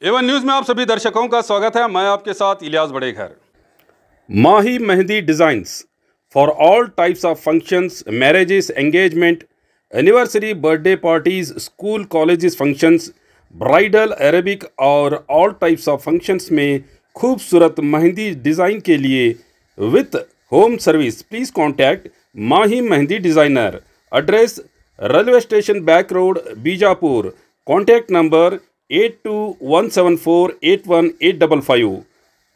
Avon news में आप सभी दर्शकों का स्वागत है। मैं आपके साथ Ilyas Badeghar. Mahi mehndi designs for all types of functions, marriages, engagement, anniversary, birthday parties, school colleges functions, bridal, Arabic और ऑल टाइप्स ऑफ फंक्शंस में खूबसूरत मेहंदी डिज़ाइन के लिए with home service please contact Mahi mehndi designer. Address railway station back road, Bijapur. Contact number 8117481855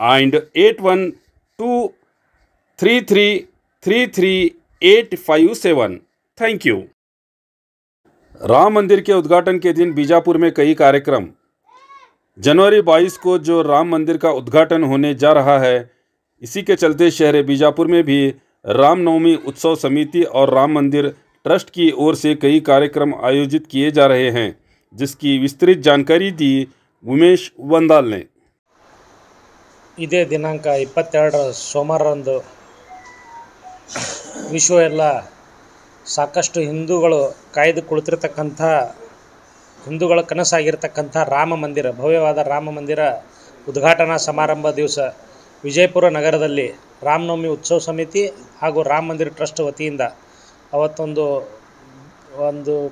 and 8123333857। Thank you. Ram Mandir के उद्घाटन के दिन बीजापुर में कई कार्यक्रम। जनवरी 22 को जो राम मंदिर का उद्घाटन होने जा रहा है, इसी के चलते शहर बीजापुर में भी रामनवमी उत्सव समिति और राम मंदिर ट्रस्ट की ओर से कई कार्यक्रम आयोजित किए जा रहे हैं, जिसकी विस्तृत जानकारी दी उमेश वंदाल ने। ಇದೇ ದಿನಾಂಕ 22 ಸೋಮವಾರರಂದು ವಿಶ್ವ ಎಲ್ಲ ಸಾಕಷ್ಟು ಹಿಂದೂಗಳು ಕಾಯ್ದು ಕುಳಿತಿರ್ತಕ್ಕಂಥ ಹಿಂದೂಗಳ ಕನಸಾಗಿರ್ತಕ್ಕಂಥ ರಾಮ ಮಂದಿರ, ಭವ್ಯವಾದ ರಾಮ ಮಂದಿರ ಉದ್ಘಾಟನಾ ಸಮಾರಂಭ ದಿವಸ ವಿಜಯಪುರ ನಗರದಲ್ಲಿ ರಾಮನವಮಿ ಉತ್ಸವ ಸಮಿತಿ ಹಾಗೂ ರಾಮ ಮಂದಿರ ಟ್ರಸ್ಟ್ ವತಿಯಿಂದ ಅವತ್ತೊಂದು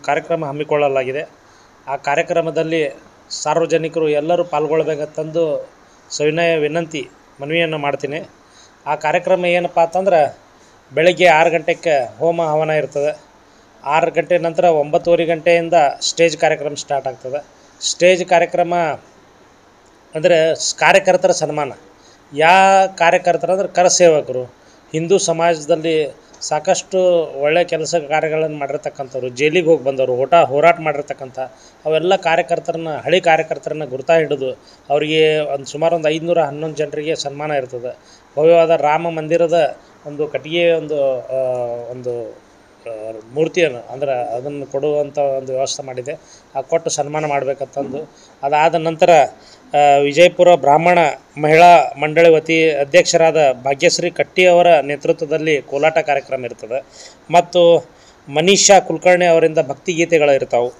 ಕಾರ್ಯಕ್ರಮ ಹಮ್ಮಿಕೊಳ್ಳಲಾಗಿದೆ. ಆ ಕಾರ್ಯಕ್ರಮದಲ್ಲಿ ಸಾರ್ವಜನಿಕರು ಎಲ್ಲರೂ ಪಾಲ್ಗೊಳ್ಬೇಕಂತಂದು ಸವಿನಯ ವಿನಂತಿ ಮನವಿಯನ್ನು ಮಾಡ್ತೀನಿ. ಆ ಕಾರ್ಯಕ್ರಮ ಏನಪ್ಪ ಅಂತಂದ್ರೆ ಬೆಳಗ್ಗೆ 6 ಗಂಟೆಗೆ ಹೋಮ ಹವನ ಇರ್ತದೆ. 6 ಗಂಟೆ ನಂತರ 9:30 ಗಂಟೆಯಿಂದ ಸ್ಟೇಜ್ ಕಾರ್ಯಕ್ರಮ ಸ್ಟಾರ್ಟ್ ಆಗ್ತದೆ. ಸ್ಟೇಜ್ ಕಾರ್ಯಕ್ರಮ ಅಂದರೆ ಕಾರ್ಯಕರ್ತರ ಸನ್ಮಾನ. ಕಾರ್ಯಕರ್ತರು ಅಂದ್ರೆ ಕರಸೇವಕರು, ಹಿಂದೂ ಸಮಾಜದಲ್ಲಿ ಸಾಕಷ್ಟು ಒಳ್ಳೆಯ ಕೆಲಸ ಕಾರ್ಯಗಳನ್ನು ಮಾಡಿರ್ತಕ್ಕಂಥವ್ರು, ಜೈಲಿಗೆ ಹೋಗಿ ಬಂದವರು, ಹೋರಾಟ ಮಾಡಿರ್ತಕ್ಕಂಥ ಅವೆಲ್ಲ ಕಾರ್ಯಕರ್ತರನ್ನ, ಹಳಿ ಕಾರ್ಯಕರ್ತರನ್ನ ಗುರ್ತಾ ಹಿಡಿದು ಅವರಿಗೆ ಸುಮಾರು 511 ಜನರಿಗೆ ಸನ್ಮಾನ ಇರ್ತದೆ. ಭವ್ಯವಾದ ರಾಮ ಮಂದಿರದ ಒಂದು ಕಟ್ಟಿಗೆ ಒಂದು ಮೂರ್ತಿಯನ್ನು ಅಂದ್ರೆ ಅದನ್ನು ಕೊಡುವಂಥ ಒಂದು ವ್ಯವಸ್ಥೆ ಮಾಡಿದೆ. ಆ ಕೊಟ್ಟು ಸನ್ಮಾನ ಮಾಡಬೇಕಂತಂದು, ಅದಾದ ನಂತರ ವಿಜಯಪುರ ಬ್ರಾಹ್ಮಣ ಮಹಿಳಾ ಮಂಡಳಿ ವತಿ ಅಧ್ಯಕ್ಷರಾದ ಭಾಗ್ಯಶ್ರೀ ಕಟ್ಟಿ ಅವರ ನೇತೃತ್ವದಲ್ಲಿ ಕೋಲಾಟ ಕಾರ್ಯಕ್ರಮ ಇರ್ತದೆ. ಮತ್ತು ಮನೀಷಾ ಕುಲಕರ್ಣಿ ಅವರಿಂದ ಭಕ್ತಿಗೀತೆಗಳು ಇರ್ತಾವೆ.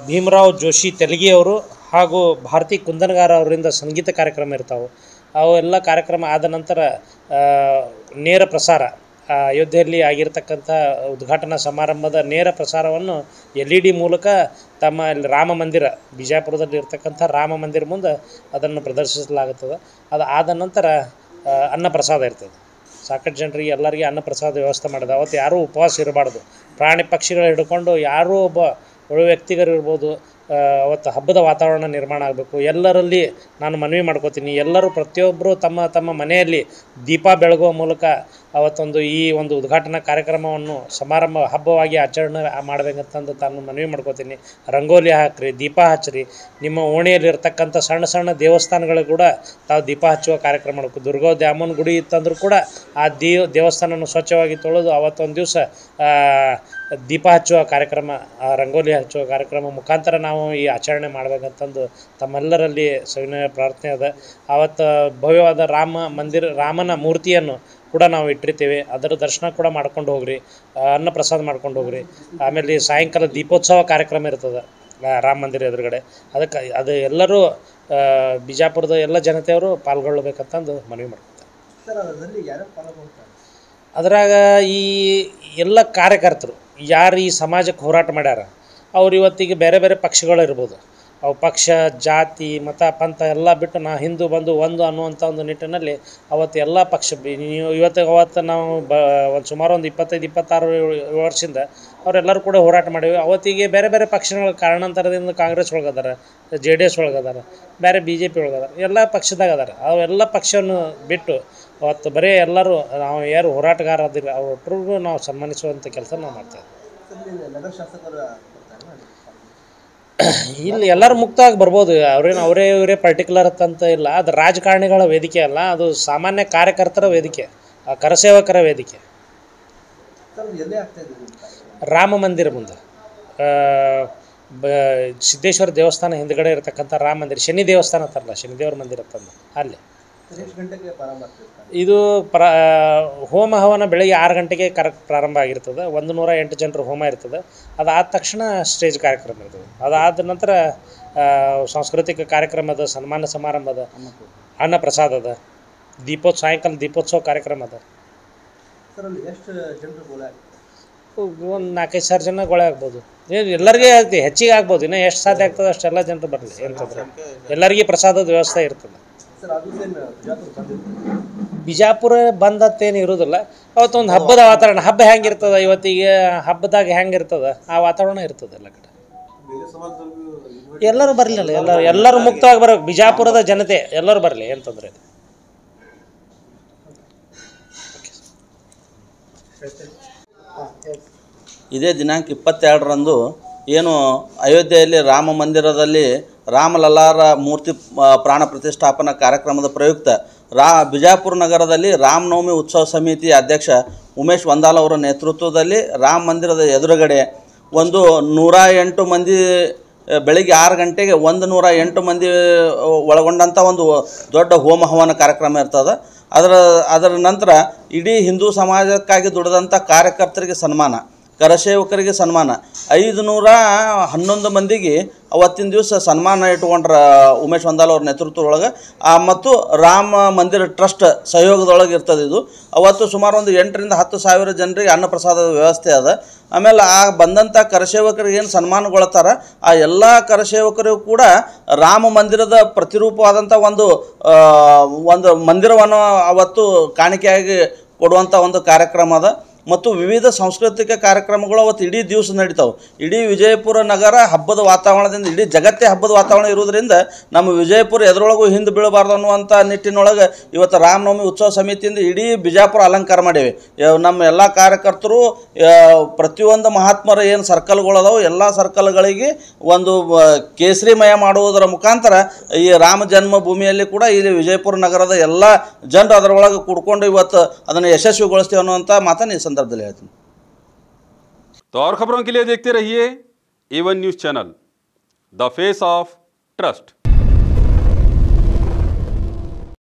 ಭೀಮರಾವ್ ಜೋಶಿ ತೆಲಗಿ ಅವರು ಹಾಗೂ ಭಾರತಿ ಕುಂದನಗಾರ ಅವರಿಂದ ಸಂಗೀತ ಕಾರ್ಯಕ್ರಮ ಇರ್ತಾವೆ. ಅವೆಲ್ಲ ಕಾರ್ಯಕ್ರಮ ಆದ ನಂತರ ನೇರ ಪ್ರಸಾರ, ಅಯೋಧ್ಯೆಯಲ್ಲಿ ಆಗಿರ್ತಕ್ಕಂಥ ಉದ್ಘಾಟನಾ ಸಮಾರಂಭದ ನೇರ ಪ್ರಸಾರವನ್ನು LED ಮೂಲಕ ತಮ್ಮ ರಾಮ ಮಂದಿರ, ಬಿಜಾಪುರದಲ್ಲಿ ಇರ್ತಕ್ಕಂಥ ರಾಮ ಮಂದಿರ ಮುಂದೆ ಅದನ್ನು ಪ್ರದರ್ಶಿಸಲಾಗುತ್ತದೆ. ಅದು ಆದ ನಂತರ ಅನ್ನಪ್ರಸಾದ ಇರ್ತದೆ. ಸಾಕಷ್ಟು ಜನರಿಗೆ ಎಲ್ಲರಿಗೆ ಅನ್ನಪ್ರಸಾದ ವ್ಯವಸ್ಥೆ ಮಾಡಿದೆ. ಅವತ್ತು ಯಾರೂ ಉಪವಾಸ ಇರಬಾರ್ದು. ಪ್ರಾಣಿ ಪಕ್ಷಿಗಳು ಹಿಡ್ಕೊಂಡು ಯಾರೂ ಒಬ್ಬ ಒಳ್ಳೆ ವ್ಯಕ್ತಿಗರಿರ್ಬೋದು. ಅವತ್ತು ಹಬ್ಬದ ವಾತಾವರಣ ನಿರ್ಮಾಣ ಆಗಬೇಕು. ಎಲ್ಲರಲ್ಲಿ ನಾನು ಮನವಿ ಮಾಡ್ಕೋತೀನಿ, ಎಲ್ಲರೂ ಪ್ರತಿಯೊಬ್ಬರು ತಮ್ಮ ತಮ್ಮ ಮನೆಯಲ್ಲಿ ದೀಪ ಬೆಳಗುವ ಮೂಲಕ ಅವತ್ತೊಂದು ಈ ಒಂದು ಉದ್ಘಾಟನಾ ಕಾರ್ಯಕ್ರಮವನ್ನು ಸಮಾರಂಭ ಹಬ್ಬವಾಗಿ ಆಚರಣೆ ಮಾಡಬೇಕಂತಂದು ತಾನು ಮನವಿ ಮಾಡ್ಕೋತೀನಿ. ರಂಗೋಲಿ ಹಾಕಿರಿ, ದೀಪ ಹಚ್ಚಿರಿ. ನಿಮ್ಮ ಓಣಿಯಲ್ಲಿ ಇರ್ತಕ್ಕಂಥ ಸಣ್ಣ ಸಣ್ಣ ದೇವಸ್ಥಾನಗಳು ಕೂಡ ತಾವು ದೀಪ ಹಚ್ಚುವ ಕಾರ್ಯಕ್ರಮ ಮಾಡಬೇಕು. ದುರ್ಗಾ ದ್ಯಾಮನ ಗುಡಿ ಇತ್ತಂದ್ರೂ ಕೂಡ ಆ ದೇವಸ್ಥಾನವನ್ನು ಸ್ವಚ್ಛವಾಗಿ ತೊಳೆದು ಅವತ್ತೊಂದು ದಿವಸ ದೀಪ ಹಚ್ಚುವ ಕಾರ್ಯಕ್ರಮ, ರಂಗೋಲಿ ಹಚ್ಚುವ ಕಾರ್ಯಕ್ರಮ ಮುಖಾಂತರ ನಾವು ಈ ಆಚರಣೆ ಮಾಡಬೇಕಂತಂದು ತಮ್ಮೆಲ್ಲರಲ್ಲಿ ಸವಿನಯ ಪ್ರಾರ್ಥನೆ ಅದ. ಆವತ್ತು ಭವ್ಯವಾದ ರಾಮನ ಮೂರ್ತಿಯನ್ನು ಕೂಡ ನಾವು ಇಟ್ಟಿರ್ತೀವಿ. ಅದರ ದರ್ಶನ ಕೂಡ ಮಾಡ್ಕೊಂಡು ಹೋಗ್ರಿ, ಅನ್ನಪ್ರಸಾದ ಮಾಡ್ಕೊಂಡು ಹೋಗ್ರಿ. ಆಮೇಲೆ ಸಾಯಂಕಾಲ ದೀಪೋತ್ಸವ ಕಾರ್ಯಕ್ರಮ ಇರ್ತದೆ ರಾಮ ಮಂದಿರ ಎದುರುಗಡೆ. ಅದು ಎಲ್ಲರೂ ಬಿಜಾಪುರದ ಎಲ್ಲ ಜನತೆಯವರು ಪಾಲ್ಗೊಳ್ಳಬೇಕಂತಂದು ಮನವಿ ಮಾಡ್ಕೊತಾರೆ. ಅದ್ರಾಗ ಈ ಎಲ್ಲ ಕಾರ್ಯಕರ್ತರು ಯಾರು ಈ ಸಮಾಜಕ್ಕೆ ಹೋರಾಟ ಮಾಡ್ಯಾರ ಅವ್ರು ಇವತ್ತಿಗೆ ಬೇರೆ ಬೇರೆ ಪಕ್ಷಗಳು ಇರ್ಬೋದು. ಅವು ಪಕ್ಷ, ಜಾತಿ, ಮತ, ಪಂಥ ಎಲ್ಲ ಬಿಟ್ಟು ನಾ ಹಿಂದೂ ಬಂದು ಒಂದು ಅನ್ನುವಂಥ ಒಂದು ನಿಟ್ಟಿನಲ್ಲಿ ಅವತ್ತು ಎಲ್ಲ ಪಕ್ಷ ಅವತ್ತು ನಾವು ಸುಮಾರು 25-26 ವರ್ಷದಿಂದ ಅವರೆಲ್ಲರೂ ಕೂಡ ಹೋರಾಟ ಮಾಡೀವಿ. ಅವತ್ತಿಗೆ ಬೇರೆ ಬೇರೆ ಪಕ್ಷಗಳ ಕಾರಣಾಂತರದಿಂದ ಕಾಂಗ್ರೆಸ್ ಒಳಗದಾರ, JDS ಒಳಗದಾರ, ಬೇರೆ BJP ಒಳಗದಾರ, ಎಲ್ಲ ಪಕ್ಷದಾಗ ಅದಾರ. ಅವೆಲ್ಲ ಪಕ್ಷವನ್ನು ಬಿಟ್ಟು ಅವತ್ತು ಬರೀ ಎಲ್ಲರೂ ನಾವು ಯಾರು ಹೋರಾಟಗಾರ ಅದಿಲ್ಲ ಅವರೊಟ್ಟರಿಗೂ ನಾವು ಸನ್ಮಾನಿಸುವಂಥ ಕೆಲಸ ನಾವು ಮಾಡ್ತೇವೆ. ಇಲ್ಲಿ ಎಲ್ಲರೂ ಮುಕ್ತವಾಗಿ ಬರ್ಬೋದು. ಇವರೇ ಪರ್ಟಿಕ್ಯುಲರ್ ಅಂತ ಇಲ್ಲ. ಅದು ರಾಜಕಾರಣಿಗಳ ವೇದಿಕೆ ಅಲ್ಲ, ಅದು ಸಾಮಾನ್ಯ ಕಾರ್ಯಕರ್ತರ ವೇದಿಕೆ, ಕರಸೇವಕರ ವೇದಿಕೆ. ರಾಮ ಮಂದಿರ ಮುಂದೆ ಸಿದ್ದೇಶ್ವರ ದೇವಸ್ಥಾನ ಹಿಂದ್ಗಡೆ ಇರತಕ್ಕಂಥ ರಾಮ ಮಂದಿರ, ಶನಿ ದೇವಸ್ಥಾನ ಅಂತಾರಲ್ಲ, ಶನಿದೇವ್ರ ಮಂದಿರ ಅಂತಂದು ಅಲ್ಲಿ ಇದು ಹೋಮ ಹವನ ಬೆಳಗ್ಗೆ 6 ಗಂಟೆಗೆ ಪ್ರಾರಂಭ ಆಗಿರ್ತದೆ. 108 ಜನರು ಹೋಮ ಇರ್ತದೆ. ಅದಾದ ತಕ್ಷಣ ಸ್ಟೇಜ್ ಕಾರ್ಯಕ್ರಮ ಇರ್ತದೆ. ಅದಾದ ನಂತರ ಸಾಂಸ್ಕೃತಿಕ ಕಾರ್ಯಕ್ರಮದ, ಸನ್ಮಾನ ಸಮಾರಂಭದ, ಅನ್ನ ಪ್ರಸಾದದ, ಸಾಯಂಕಾಲ ದೀಪೋತ್ಸವ ಕಾರ್ಯಕ್ರಮ ಅದ. ಒಂದು 4-5 ಸಾವಿರ ಜನ ಆಗ್ಬೋದು. ಎಲ್ಲರಿಗೆ ಆಗ್ತದೆ, ಹೆಚ್ಚಿಗೆ ಆಗ್ಬೋದು. ಇನ್ನೂ ಎಷ್ಟು ಸಾಧ್ಯ ಆಗ್ತದೆ ಅಷ್ಟೆಲ್ಲ ಜನರು ಬರಲಿ ಅಂತಂದ್ರೆ ಎಲ್ಲರಿಗೆ ಪ್ರಸಾದದ ವ್ಯವಸ್ಥೆ ಇರ್ತದೆ. ಬಿಜಾಪುರ ಬಂದತ್ತೇನು ಇರೋದಿಲ್ಲ. ಅವತ್ತೊಂದು ಹಬ್ಬದ ವಾತಾವರಣ, ಹಬ್ಬ ಹೆಂಗಿರ್ತದೆ ಇವತ್ತಿಗೆ, ಹಬ್ಬದಾಗ ಹೆಂಗಿರ್ತದೆ ಆ ವಾತಾವರಣ ಇರ್ತದೆ ಎಲ್ಲ ಕಡೆ. ಎಲ್ಲರೂ ಬರಲಿ, ಎಲ್ಲರೂ ಮುಕ್ತವಾಗಿ ಬರ್ಬೇಕು. ಬಿಜಾಪುರದ ಜನತೆ ಎಲ್ಲರೂ ಬರಲಿ, ಏನು ತೊಂದರೆ ಇಲ್ಲ. ಇದೇ ದಿನಾಂಕ 22ರಂದು ಏನು ಅಯೋಧ್ಯೆಯಲ್ಲಿ ರಾಮ ಮಂದಿರದಲ್ಲಿ ರಾಮಲಲ್ಲಾರ ಮೂರ್ತಿ ಪ್ರಾಣ ಪ್ರತಿಷ್ಠಾಪನಾ ಕಾರ್ಯಕ್ರಮದ ಪ್ರಯುಕ್ತ ಬಿಜಾಪುರ ನಗರದಲ್ಲಿ ರಾಮನವಮಿ ಉತ್ಸವ ಸಮಿತಿ ಅಧ್ಯಕ್ಷ ಉಮೇಶ್ ವಂದಾಲ್ ಅವರ ನೇತೃತ್ವದಲ್ಲಿ ರಾಮ ಮಂದಿರದ ಎದುರುಗಡೆ 108 ಮಂದಿ ಬೆಳಿಗ್ಗೆ 6 ಗಂಟೆಗೆ 108 ಮಂದಿ ಒಳಗೊಂಡಂಥ ಒಂದು ದೊಡ್ಡ ಹೋಮ ಹವನ ಕಾರ್ಯಕ್ರಮ ಇರ್ತದೆ. ಅದರ ನಂತರ ಇಡೀ ಹಿಂದೂ ಸಮಾಜಕ್ಕಾಗಿ ದುಡಿದಂಥ ಕಾರ್ಯಕರ್ತರಿಗೆ ಸನ್ಮಾನ, ಕರಸೇವಕರಿಗೆ ಸನ್ಮಾನ, 511 ಮಂದಿಗೆ ಅವತ್ತಿನ ದಿವಸ ಸನ್ಮಾನ ಇಟ್ಕೊಂಡ್ರ ಉಮೇಶ್ ವಂದಾಲ್ ಅವ್ರ ನೇತೃತ್ವದೊಳಗೆ. ಮತ್ತು ರಾಮ ಮಂದಿರ ಟ್ರಸ್ಟ್ ಸಹಯೋಗದೊಳಗೆ ಇರ್ತದೆ ಇದು. ಅವತ್ತು ಸುಮಾರು ಒಂದು 8ರಿಂದ 10 ಸಾವಿರ ಜನರಿಗೆ ಅನ್ನಪ್ರಸಾದದ ವ್ಯವಸ್ಥೆ ಅದ. ಆಮೇಲೆ ಆ ಬಂದಂಥ ಕರಸೇವಕರಿಗೆ ಏನು ಸನ್ಮಾನಗೊಳ್ತಾರೆ ಆ ಎಲ್ಲ ಕರಸೇವಕರಿಗೂ ಕೂಡ ರಾಮ ಮಂದಿರದ ಪ್ರತಿರೂಪವಾದಂಥ ಒಂದು ಮಂದಿರವನ್ನು ಅವತ್ತು ಕಾಣಿಕೆಯಾಗಿ ಕೊಡುವಂಥ ಒಂದು ಕಾರ್ಯಕ್ರಮ ಅದ. ಮತ್ತು ವಿವಿಧ ಸಾಂಸ್ಕೃತಿಕ ಕಾರ್ಯಕ್ರಮಗಳು ಅವತ್ತು ಇಡೀ ದಿವಸ ನಡೀತಾವೆ. ಇಡೀ ವಿಜಯಪುರ ನಗರ ಹಬ್ಬದ ವಾತಾವರಣದಿಂದ, ಇಡೀ ಜಗತ್ತೇ ಹಬ್ಬದ ವಾತಾವರಣ ಇರೋದ್ರಿಂದ ನಮ್ಮ ವಿಜಯಪುರ ಎದರೊಳಗೂ ಹಿಂದೆ ಬೀಳಬಾರ್ದು ಅನ್ನುವಂಥ ನಿಟ್ಟಿನೊಳಗೆ ಇವತ್ತು ರಾಮನವಮಿ ಉತ್ಸವ ಸಮಿತಿಯಿಂದ ಇಡೀ ಬಿಜಾಪುರ ಅಲಂಕಾರ ಮಾಡೇವೆ. ನಮ್ಮ ಎಲ್ಲ ಕಾರ್ಯಕರ್ತರು ಪ್ರತಿಯೊಂದು ಮಹಾತ್ಮರ ಏನು ಸರ್ಕಲ್ಗಳದಾವೆ ಎಲ್ಲ ಸರ್ಕಲ್ಗಳಿಗೆ ಒಂದು ಕೇಸರಿಮಯ ಮಾಡುವುದರ ಮುಖಾಂತರ ಈ ರಾಮ ಜನ್ಮಭೂಮಿಯಲ್ಲಿ ಕೂಡ ಇಲ್ಲಿ ವಿಜಯಪುರ ನಗರದ ಎಲ್ಲ ಜನರು ಅದರೊಳಗೆ ಕೂಡ್ಕೊಂಡು ಇವತ್ತು ಅದನ್ನು ಯಶಸ್ವಿಗೊಳಿಸ್ತೀವಿ ಅನ್ನುವಂಥ ಮಾತನ್ನು ಈ संदर्भ ले आते हैं। तो और खबरों के लिए देखते रहिए A1 news channel, the face of trust.